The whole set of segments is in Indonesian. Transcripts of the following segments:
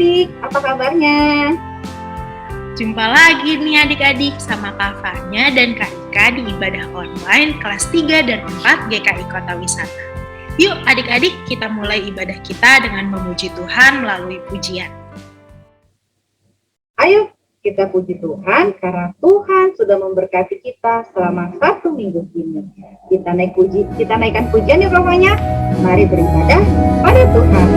adik-adik, apa kabarnya? Jumpa lagi nih adik-adik sama Kak Fanya dan Kak Ika di ibadah online kelas 3 dan 4 GKI Kota Wisata. Yuk adik-adik kita mulai ibadah kita dengan memuji Tuhan melalui pujian. Ayo kita puji Tuhan karena Tuhan sudah memberkati kita selama 1 minggu ini. Kita naikkan pujian yuk Kak Fanya. Mari beribadah pada Tuhan.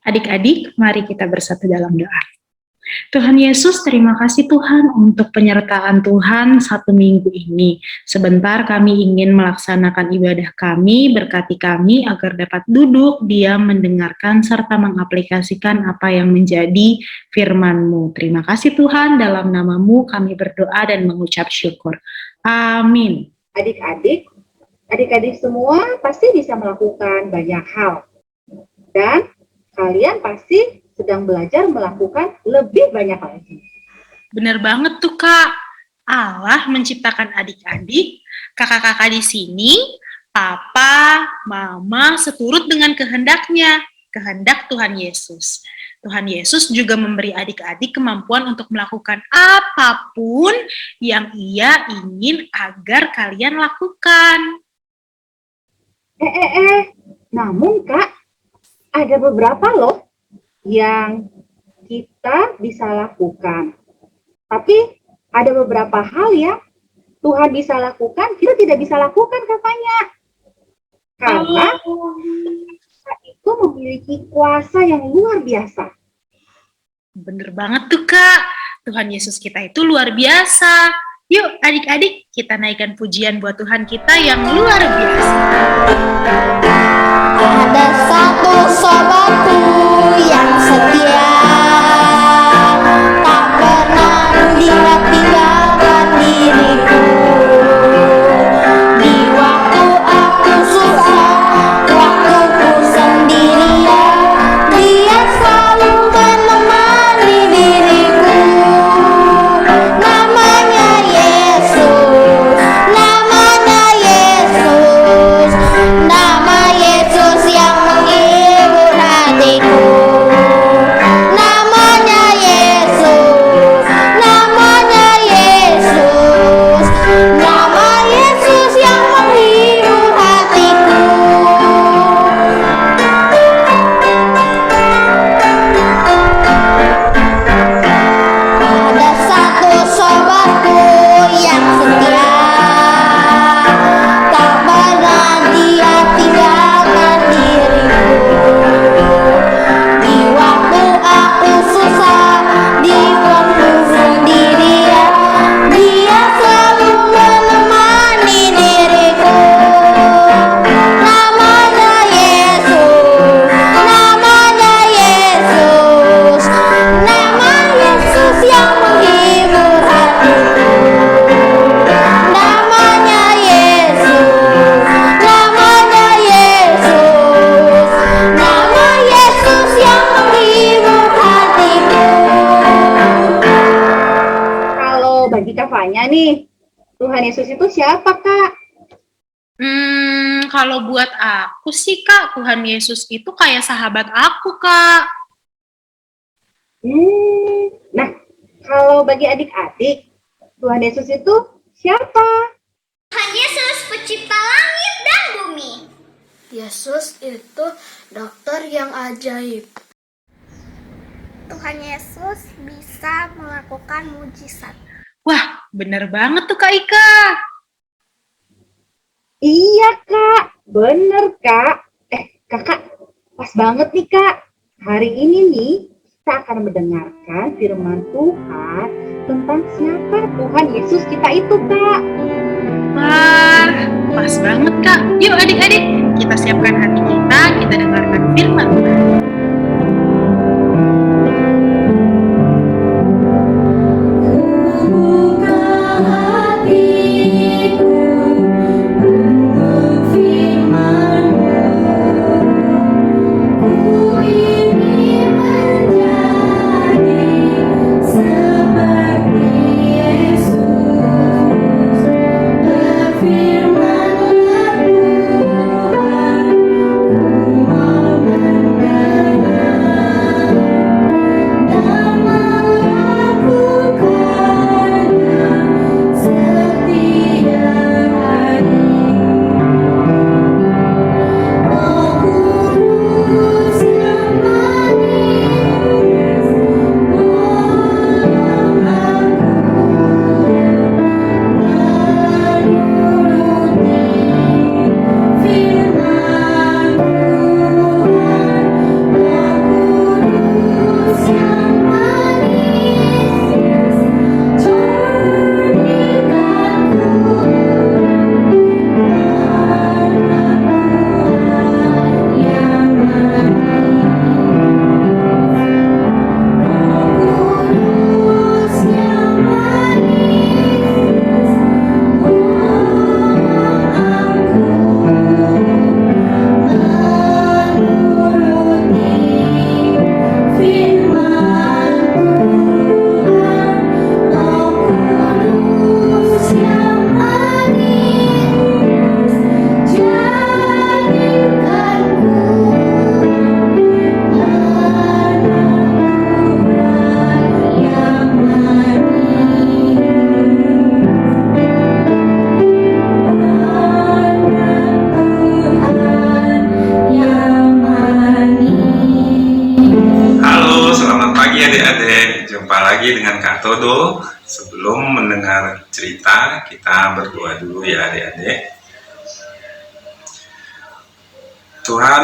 Adik-adik, mari kita bersatu dalam doa. Tuhan Yesus, terima kasih Tuhan untuk penyertaan Tuhan 1 minggu ini. Sebentar kami ingin melaksanakan ibadah kami, berkati kami agar dapat duduk, diam, mendengarkan, serta mengaplikasikan apa yang menjadi firman-Mu. Terima kasih Tuhan, dalam nama-Mu kami berdoa dan mengucap syukur. Amin. Adik-adik semua pasti bisa melakukan banyak hal. Dan kalian pasti sedang belajar melakukan lebih banyak lagi. Benar banget tuh Kak. Allah menciptakan adik-adik, kakak-kakak di sini, papa, mama, seturut dengan kehendaknya, kehendak Tuhan Yesus. Tuhan Yesus juga memberi adik-adik kemampuan untuk melakukan apapun yang Ia ingin agar kalian lakukan. Namun Kak, ada beberapa loh yang kita bisa lakukan. Tapi ada beberapa hal yang Tuhan bisa lakukan, kita tidak bisa lakukan katanya. Karena kita itu memiliki kuasa yang luar biasa. Bener banget tuh Kak, Tuhan Yesus kita itu luar biasa. Yuk adik-adik, kita naikkan pujian buat Tuhan kita yang luar biasa. Ada satu sobatku yang setia, tak pernah dia tinggalkan diriku. Di waktu aku susah, waktuku sendirian, dia selalu menemani diriku. Namanya Yesus, namanya Yesus, nama Yesus yang menghibur hatiku. Namanya Yesus, namanya Yesus, nama Yesus yang menghibur hatiku. Ada satu sobatku yang setia, tak pernah dia tinggalkan diriku. Di waktu aku susah, di waktu sendirian, dia selalu menemani diriku. Namanya Yesus, namanya Yesus, nama Yesus yang menghibur hatiku. Namanya Yesus, namanya Yesus, nama Yesus yang menghibur hatiku. Kalau bagi Kak Fanya nih, Tuhan Yesus itu siapa Kak? Kalau buat aku sih Kak, Tuhan Yesus itu kayak sahabat aku Kak. Nah, kalau bagi adik-adik, Tuhan Yesus itu siapa? Tuhan Yesus pencipta langit dan bumi. Yesus itu dokter yang ajaib. Tuhan Yesus bisa melakukan mujizat. Wah, bener banget tuh Kak Ika. Iya Kak, bener Kak. Kakak, pas banget nih Kak. Hari ini nih, kita akan mendengarkan firman Tuhan tentang siapa Tuhan Yesus kita itu, Kak. Wah, pas banget Kak. Yuk adik-adik, kita siapkan hati kita dengarkan firman Tuhan. Lagi dengan Kak Todo. Sebelum mendengar cerita, kita berdoa dulu ya adik-adik. Tuhan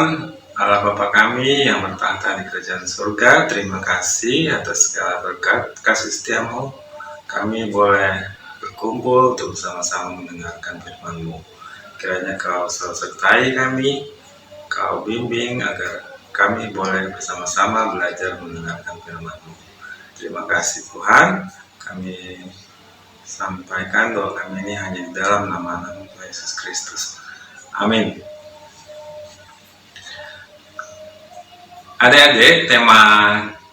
Allah Bapa kami yang bertahta di kerajaan surga, terima kasih atas segala berkat kasih setiamu. Kami boleh berkumpul untuk bersama-sama mendengarkan firman-Mu. Kiranya Kau selalu sertai kami, Kau bimbing agar kami boleh bersama-sama belajar mendengarkan firman-Mu. Terima kasih Tuhan, kami sampaikan doa kami ini hanya di dalam nama Yesus Kristus. Amin. Adik-adik, tema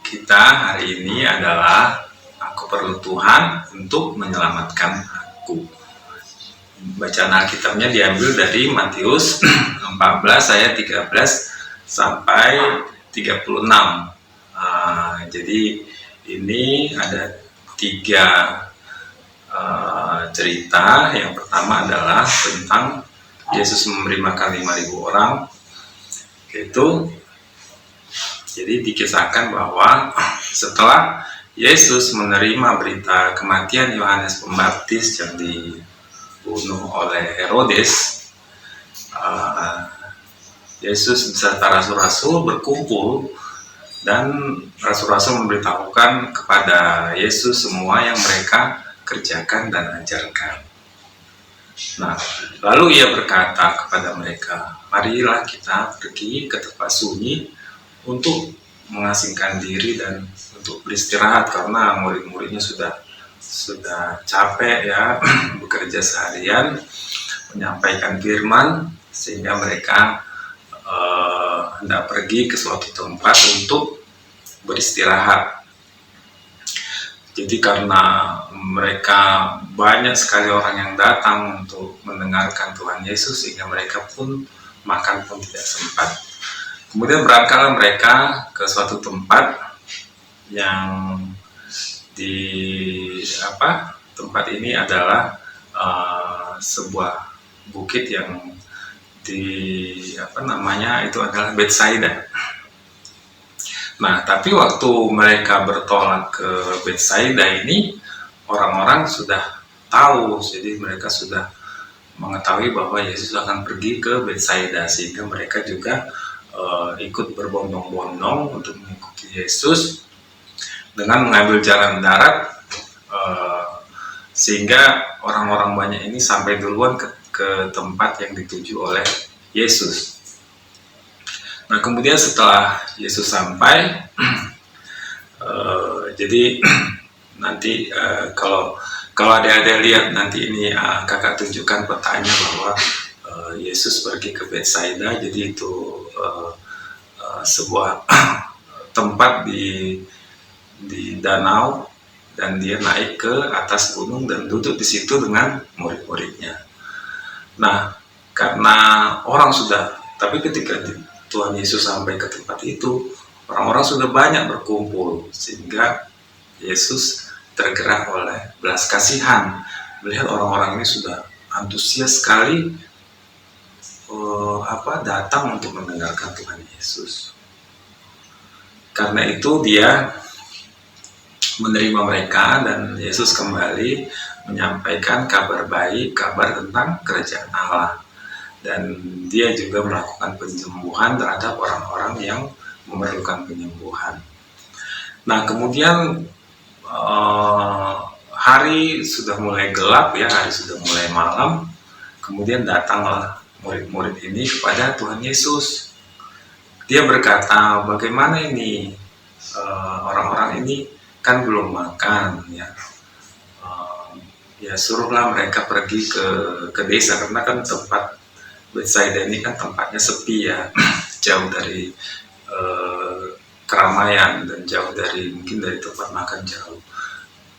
kita hari ini adalah Aku perlu Tuhan untuk menyelamatkan aku. Bacaan Alkitabnya diambil dari Matius 14 ayat 13 sampai 36. Jadi ini ada 3 cerita. Yang pertama adalah tentang Yesus memberi makan 5.000 orang. Jadi dikisahkan bahwa setelah Yesus menerima berita kematian Yohanes Pembaptis yang dibunuh oleh Herodes, Yesus beserta rasul-rasul berkumpul dan rasul-rasul memberitahukan kepada Yesus semua yang mereka kerjakan dan ajarkan. Nah, lalu ia berkata kepada mereka, marilah kita pergi ke tempat sunyi untuk mengasingkan diri dan untuk beristirahat, karena murid-muridnya sudah capek ya bekerja seharian menyampaikan firman, sehingga mereka hendak pergi ke suatu tempat untuk beristirahat. Jadi karena mereka banyak sekali orang yang datang untuk mendengarkan Tuhan Yesus, sehingga mereka pun makan pun tidak sempat. Kemudian berangkatlah mereka ke suatu tempat yang tempat ini adalah sebuah bukit yang itu adalah Betsaida. Nah, tapi waktu mereka bertolak ke Betsaida ini, orang-orang sudah tahu, jadi mereka sudah mengetahui bahwa Yesus akan pergi ke Betsaida, sehingga mereka juga ikut berbondong-bondong untuk mengikuti Yesus dengan mengambil jalan darat, sehingga orang-orang banyak ini sampai duluan ke tempat yang dituju oleh Yesus. Nah, kemudian setelah Yesus sampai, jadi nanti kalau adik-adik lihat nanti ini kakak tunjukkan petanya bahwa Yesus pergi ke Betsaida, jadi itu sebuah tempat di danau, dan dia naik ke atas gunung dan duduk di situ dengan murid-muridnya. Nah, karena orang sudah, tapi ketika Tuhan Yesus sampai ke tempat itu, orang-orang sudah banyak berkumpul, sehingga Yesus tergerak oleh belas kasihan melihat orang-orang ini sudah antusias sekali datang untuk mendengarkan Tuhan Yesus. Karena itu dia menerima mereka, dan Yesus kembali menyampaikan kabar baik, kabar tentang kerajaan Allah. Dan dia juga melakukan penyembuhan terhadap orang-orang yang memerlukan penyembuhan. Nah, kemudian hari sudah mulai gelap ya, hari sudah mulai malam. Kemudian datanglah murid-murid ini kepada Tuhan Yesus. Dia berkata, bagaimana ini orang-orang ini kan belum makan ya. Ya suruhlah mereka pergi ke desa, karena kan tempat Betsaida ini kan tempatnya sepi ya, jauh dari keramaian dan jauh dari mungkin dari tempat makan jauh.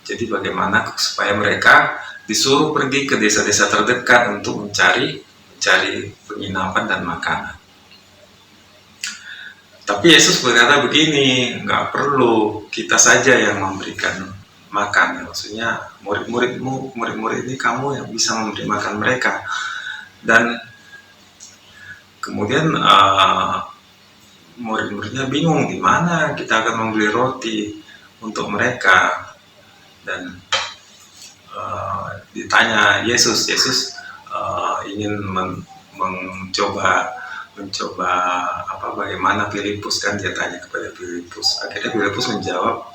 Jadi bagaimana supaya mereka disuruh pergi ke desa-desa terdekat untuk mencari penginapan dan makanan. Tapi Yesus berkata begini, nggak perlu kita saja yang memberikan makan. Maksudnya murid-murid ini kamu yang bisa memberi makan mereka. Dan kemudian murid-muridnya bingung, di mana kita akan membeli roti untuk mereka. Dan ditanya Yesus ingin mencoba bagaimana Filipus, kan dia tanya kepada Filipus. Akhirnya Filipus menjawab,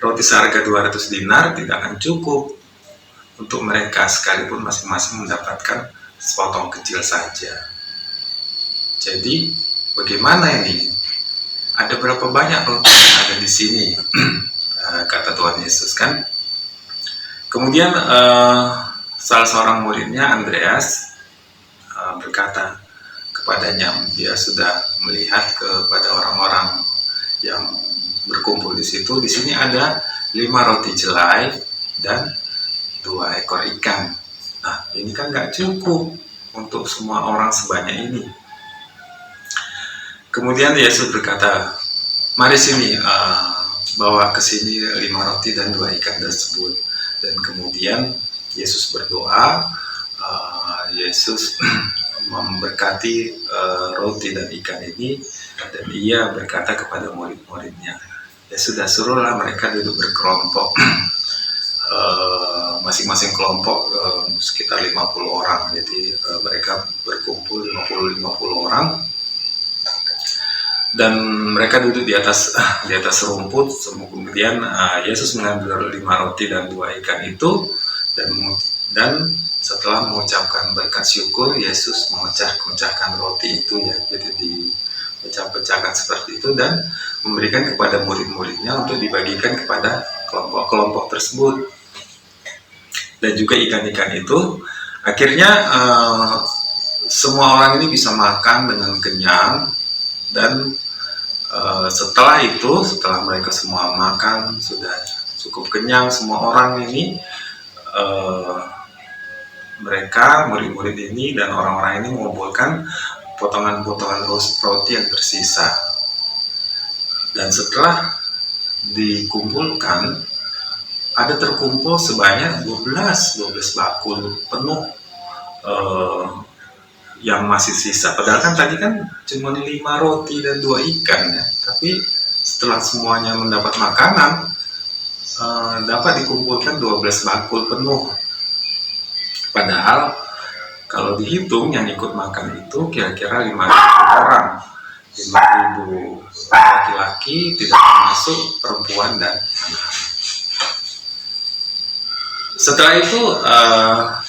roti seharga 200 dinar tidak akan cukup untuk mereka, sekalipun masing-masing mendapatkan sepotong kecil saja. Jadi bagaimana ini? Ada berapa banyak roti yang ada di sini? Kata Tuhan Yesus kan. Kemudian salah seorang muridnya, Andreas, berkata kepadanya, dia sudah melihat kepada orang-orang yang berkumpul di situ. Di sini ada 5 roti jelai dan 2 ekor ikan. Nah, ini kan nggak cukup untuk semua orang sebanyak ini. Kemudian Yesus berkata, mari sini, bawa ke sini 5 roti dan 2 ikan tersebut. Dan kemudian Yesus berdoa, Yesus memberkati roti dan ikan ini, dan ia berkata kepada murid-muridnya, ya sudah, suruhlah mereka duduk berkelompok, masing-masing kelompok sekitar 50 orang. Jadi mereka berkumpul 50 orang, dan mereka duduk di atas rumput. Kemudian Yesus mengambil 5 roti dan 2 ikan itu, dan setelah mengucapkan berkat syukur, Yesus memecahkan roti itu ya, jadi dipecah-pecahkan seperti itu, dan memberikan kepada murid-muridnya untuk dibagikan kepada kelompok-kelompok tersebut. Dan juga ikan-ikan itu, akhirnya semua orang ini bisa makan dengan kenyang. Dan setelah mereka semua makan, sudah cukup kenyang semua orang ini, mereka, murid-murid ini dan orang-orang ini mengumpulkan potongan-potongan roti yang tersisa. Dan setelah dikumpulkan, ada terkumpul sebanyak 12 bakul penuh yang masih sisa. Padahal kan tadi kan cuma 5 roti dan 2 ikan ya. Tapi setelah semuanya mendapat makanan, dapat dikumpulkan 12 bakul penuh. Padahal kalau dihitung yang ikut makan itu kira-kira 5.000 orang, 5.000 laki-laki, tidak termasuk perempuan dan anak-anak. Setelah itu,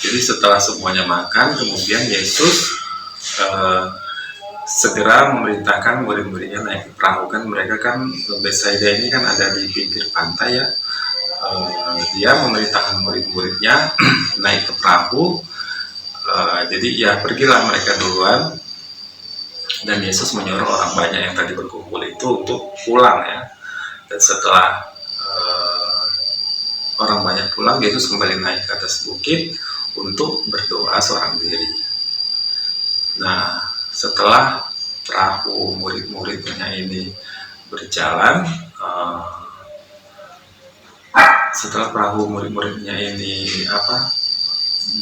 jadi setelah semuanya makan, kemudian Yesus segera memerintahkan murid-muridnya naik ke perahu. Kan mereka kan, Betsaida ini kan ada di pinggir pantai ya. Dia memerintahkan murid-muridnya naik ke perahu. Jadi ya pergilah mereka duluan, dan Yesus menyuruh orang banyak yang tadi berkumpul itu untuk pulang ya. Dan setelah orang banyak pulang, Yesus kembali naik ke atas bukit untuk berdoa seorang diri. Nah, setelah perahu murid-muridnya ini berjalan,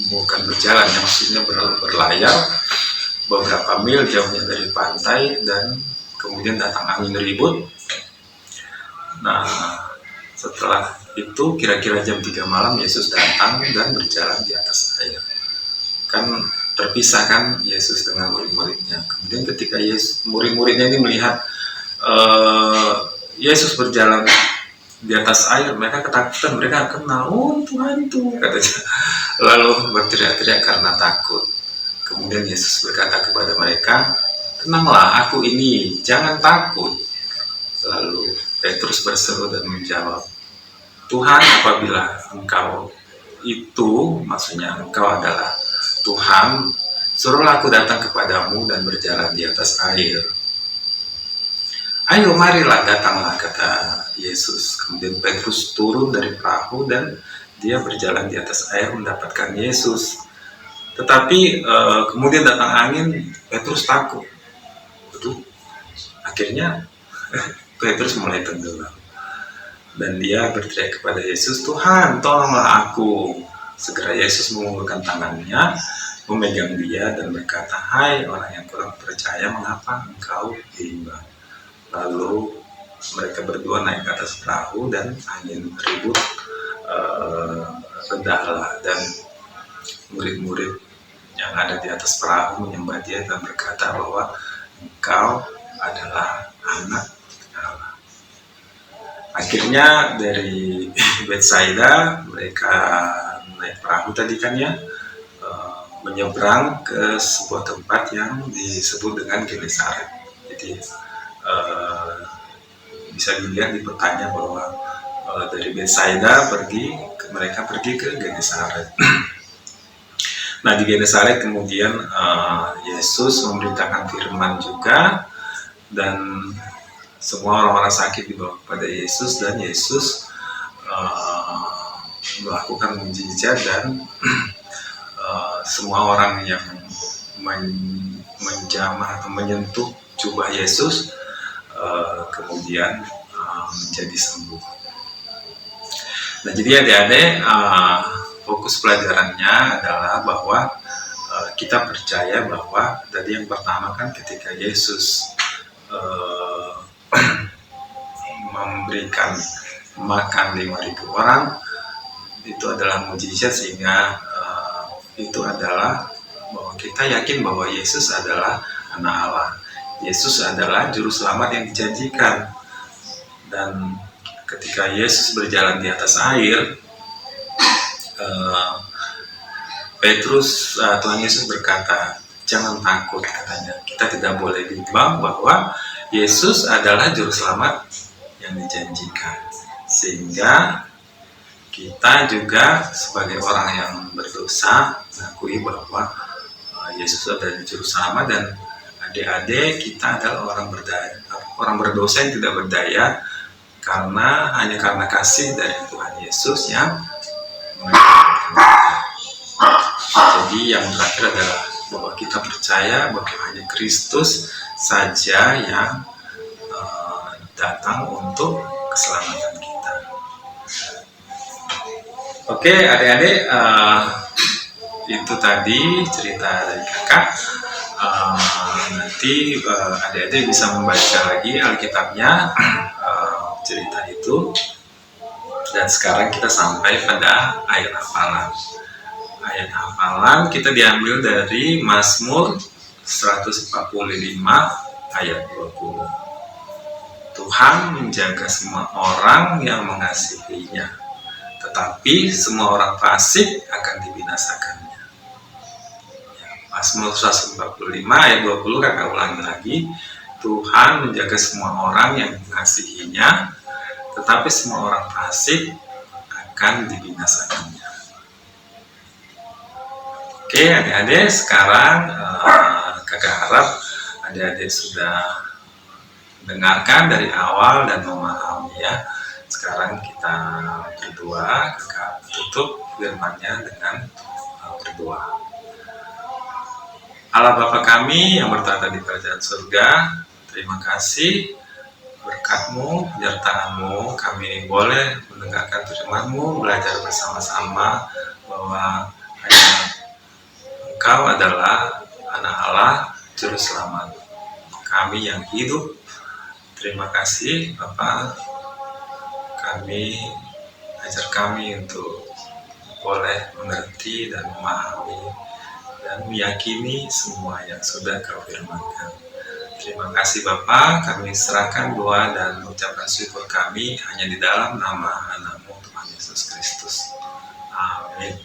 bukan berjalan ya, maksudnya berlayar beberapa mil jauhnya dari pantai, dan kemudian datang angin ribut. Nah, setelah itu kira-kira jam 3 malam Yesus datang dan berjalan di atas air. Kan terpisah kan Yesus dengan murid-muridnya. Kemudian ketika murid-muridnya ini melihat Yesus berjalan di atas air, mereka ketakutan, mereka kenal, oh Tuhan itu, katanya. Lalu berteriak-teriak karena takut. Kemudian Yesus berkata kepada mereka, tenanglah, aku ini, jangan takut. Lalu Petrus berseru dan menjawab, Tuhan, apabila engkau itu, maksudnya engkau adalah Tuhan, suruhlah aku datang kepadamu dan berjalan di atas air. Ayo marilah, datanglah, kata Yesus. Kemudian Petrus turun dari perahu dan dia berjalan di atas air mendapatkan Yesus. Tetapi kemudian datang angin, Petrus takut. Betul. Akhirnya Petrus mulai tenggelam. Dan dia berteriak kepada Yesus, Tuhan, tolonglah aku. Segera Yesus mengulurkan tangannya, memegang dia dan berkata, hai orang yang kurang percaya, mengapa engkau bimbang? Lalu mereka berdua naik ke atas perahu dan angin ribut redahlah, dan murid-murid yang ada di atas perahu menyembah dia dan berkata bahwa engkau adalah anak Allah. Akhirnya dari Betsaida mereka naik perahu tadi kan ya, menyeberang ke sebuah tempat yang disebut dengan Genesaret. Jadi bisa dilihat di petanya bahwa dari Betsaida mereka pergi ke Genesaret. Nah, di Genesaret kemudian Yesus memberitakan firman juga, dan semua orang-orang sakit dibawa kepada Yesus, dan Yesus melakukan mujizat, dan semua orang yang menjamah atau menyentuh jubah Yesus kemudian menjadi sembuh. Nah, jadi adik-adik, fokus pelajarannya adalah bahwa kita percaya bahwa tadi yang pertama kan ketika Yesus memberikan makan 5.000 orang, itu adalah mujizat, sehingga itu adalah bahwa kita yakin bahwa Yesus adalah anak Allah. Yesus adalah juru selamat yang dijanjikan. Dan ketika Yesus berjalan di atas air, Tuhan Yesus berkata, jangan takut, katanya. Kita tidak boleh bimbang bahwa Yesus adalah juru selamat yang dijanjikan. Sehingga kita juga sebagai orang yang berdosa mengakui bahwa Yesus adalah juru selamat, dan adik-adik kita adalah orang berdosa yang tidak berdaya, hanya karena kasih dari Tuhan Yesus yang menyelamatkan kita. Jadi yang terakhir adalah bahwa kita percaya bahwa hanya Kristus saja yang datang untuk keselamatan kita. Oke, adik-adik, itu tadi cerita dari kakak. Nanti adik-adik bisa membaca lagi Alkitabnya, cerita itu. Dan sekarang kita sampai pada ayat hafalan. Ayat hafalan kita diambil dari Mazmur 145 ayat 20. Tuhan menjaga semua orang yang mengasihinya, tetapi semua orang fasik akan dibinasakannya. Mazmur 145 ayat 20 kakak ulangi lagi. Tuhan menjaga semua orang yang mengasihinya, tetapi semua orang fasik akan dibinasakannya. Oke adik-adik, sekarang kakak harap adik-adik sudah mendengarkan dari awal dan memahami ya. Sekarang kita berdoa, kakak tutup firman-Nya dengan berdoa. Allah Bapa kami yang bertata di kerajaan surga, terima kasih berkat-Mu, penyertaan-Mu, kami boleh mendengarkan firman-Mu, belajar bersama-sama bahwa hanya Engkau adalah anak Allah, Juru Selamat kami yang hidup. Terima kasih Bapak, kami ajar kami untuk boleh mengerti dan memahami dan meyakini semua yang sudah Kau firmankan. Terima kasih Bapak, kami serahkan doa dan ucapan syukur kami hanya di dalam nama anak-Mu Tuhan Yesus Kristus. Amin.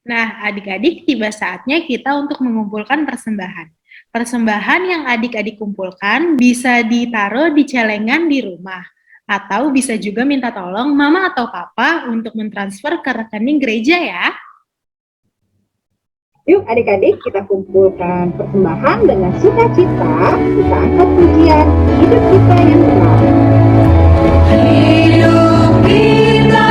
Nah, adik-adik, tiba saatnya kita untuk mengumpulkan persembahan. Persembahan yang adik-adik kumpulkan bisa ditaruh di celengan di rumah, atau bisa juga minta tolong mama atau papa untuk mentransfer ke rekening gereja ya. Yuk adik-adik, kita kumpulkan persembahan dengan sukacita. Kita angkat pujian hidup kita yang benar. Hidup kita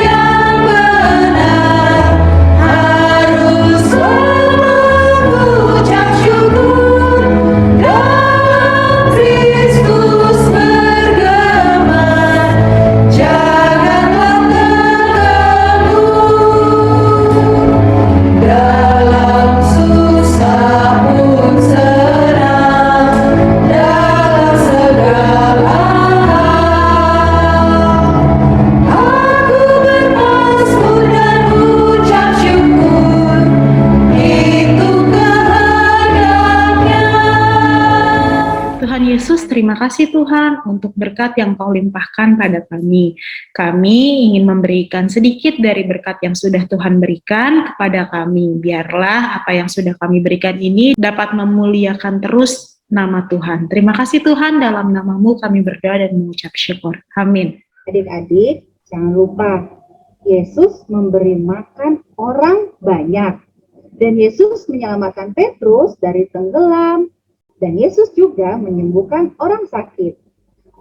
yang benar harus mengucap syukur, dalam Kristus bergema, janganlah terganggu, dalam susah pun senang, dalam segala Tuhan Yesus, terima kasih Tuhan untuk berkat yang Kau limpahkan pada kami. Kami ingin memberikan sedikit dari berkat yang sudah Tuhan berikan kepada kami. Biarlah apa yang sudah kami berikan ini dapat memuliakan terus nama Tuhan. Terima kasih Tuhan, dalam nama-Mu kami berdoa dan mengucap syukur. Amin. Adik-adik, jangan lupa, Yesus memberi makan orang banyak. Dan Yesus menyelamatkan Petrus dari tenggelam. Dan Yesus juga menyembuhkan orang sakit.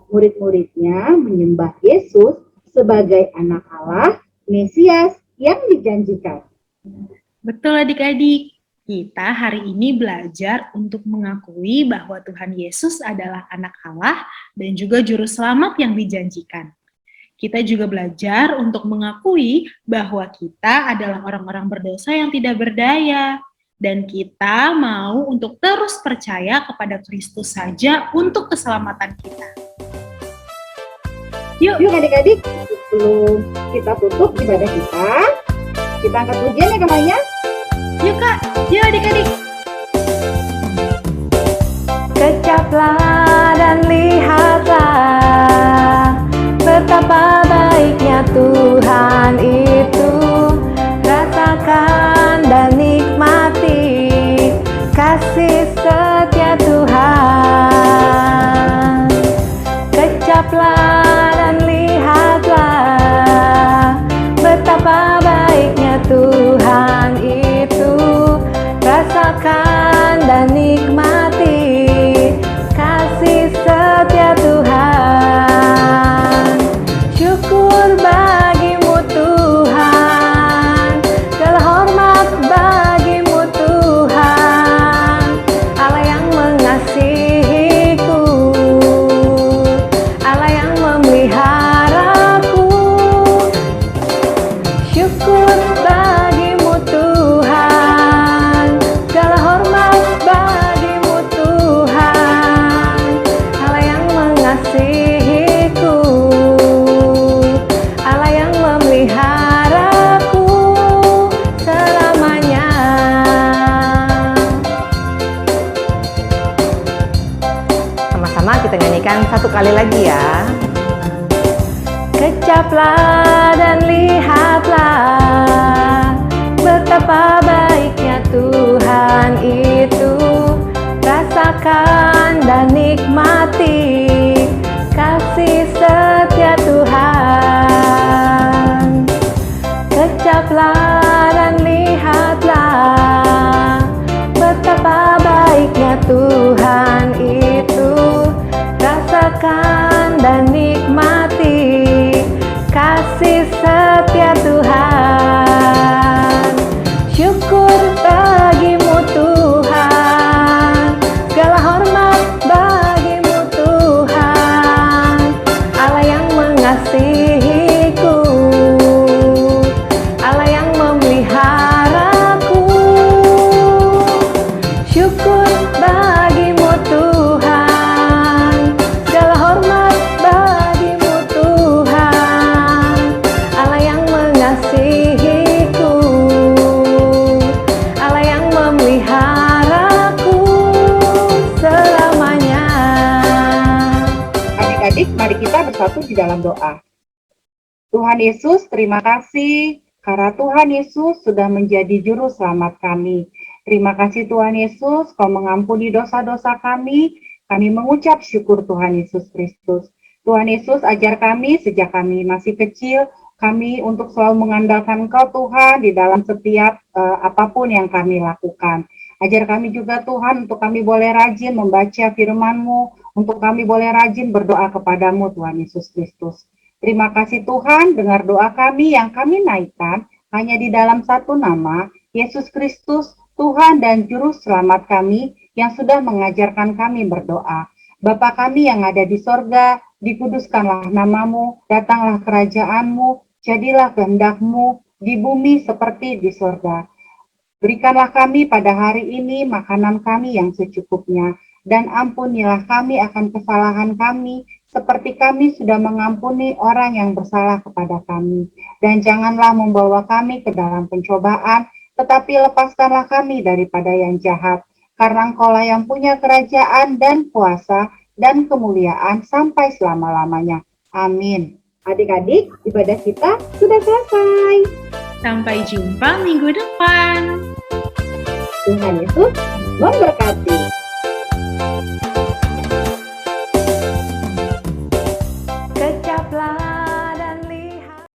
Murid-muridnya menyembah Yesus sebagai anak Allah, Mesias yang dijanjikan. Betul adik-adik, kita hari ini belajar untuk mengakui bahwa Tuhan Yesus adalah anak Allah dan juga juru selamat yang dijanjikan. Kita juga belajar untuk mengakui bahwa kita adalah orang-orang berdosa yang tidak berdaya. Dan kita mau untuk terus percaya kepada Kristus saja untuk keselamatan kita. Yuk adik-adik, sebelum kita tutup ibadah kita angkat pujian ya kamarnya. Yuk Kak, yuk adik-adik. Kecaplah dan lihatlah betapa baiknya Tuhan itu. Rasakan dan nikmati kasih setia Tuhan. Kecaplah dan lihatlah betapa baiknya Tuhan itu. Rasakan dan nikmati kasih setia Tuhan. satu kali lagi ya. Kecaplah dan lihatlah betapa baiknya Tuhan itu. Rasakan dan nikmati kasih setia Tuhan. Kecaplah dan lihatlah betapa baiknya Tuhan itu. Rasakan dan nikmati kasih setia Tuhan. Syukur bagimu Tuhan, segala hormat bagimu Tuhan, Allah yang mengasihiku, Allah yang memeliharaku. Syukur bagimu Tuhan, segala hormat bagimu Tuhan, Allah yang mengasihiku, Allah yang memeliharaku selamanya. Adik-adik, mari kita bersatu di dalam doa. Tuhan Yesus, terima kasih karena Tuhan Yesus sudah menjadi juru selamat kami. Terima kasih Tuhan Yesus, Kau mengampuni dosa-dosa kami. Kami mengucap syukur Tuhan Yesus Kristus. Tuhan Yesus, ajar kami sejak kami masih kecil, kami untuk selalu mengandalkan Engkau Tuhan di dalam setiap apapun yang kami lakukan. Ajar kami juga Tuhan untuk kami boleh rajin membaca firman-Mu, untuk kami boleh rajin berdoa kepadamu Tuhan Yesus Kristus. Terima kasih Tuhan, dengar doa kami yang kami naikkan hanya di dalam satu nama, Yesus Kristus, Tuhan dan Juru Selamat kami yang sudah mengajarkan kami berdoa. Bapa kami yang ada di sorga, dikuduskanlah namamu, datanglah kerajaan-Mu, jadilah kehendak-Mu di bumi seperti di sorga. Berikanlah kami pada hari ini makanan kami yang secukupnya, dan ampunilah kami akan kesalahan kami, seperti kami sudah mengampuni orang yang bersalah kepada kami. Dan janganlah membawa kami ke dalam pencobaan, tetapi lepaskanlah kami daripada yang jahat. Karena Engkaulah yang punya kerajaan dan kuasa dan kemuliaan sampai selama-lamanya. Amin. Adik-adik, ibadah kita sudah selesai. Sampai jumpa minggu depan. Tuhan Yesus memberkati. Kecaplah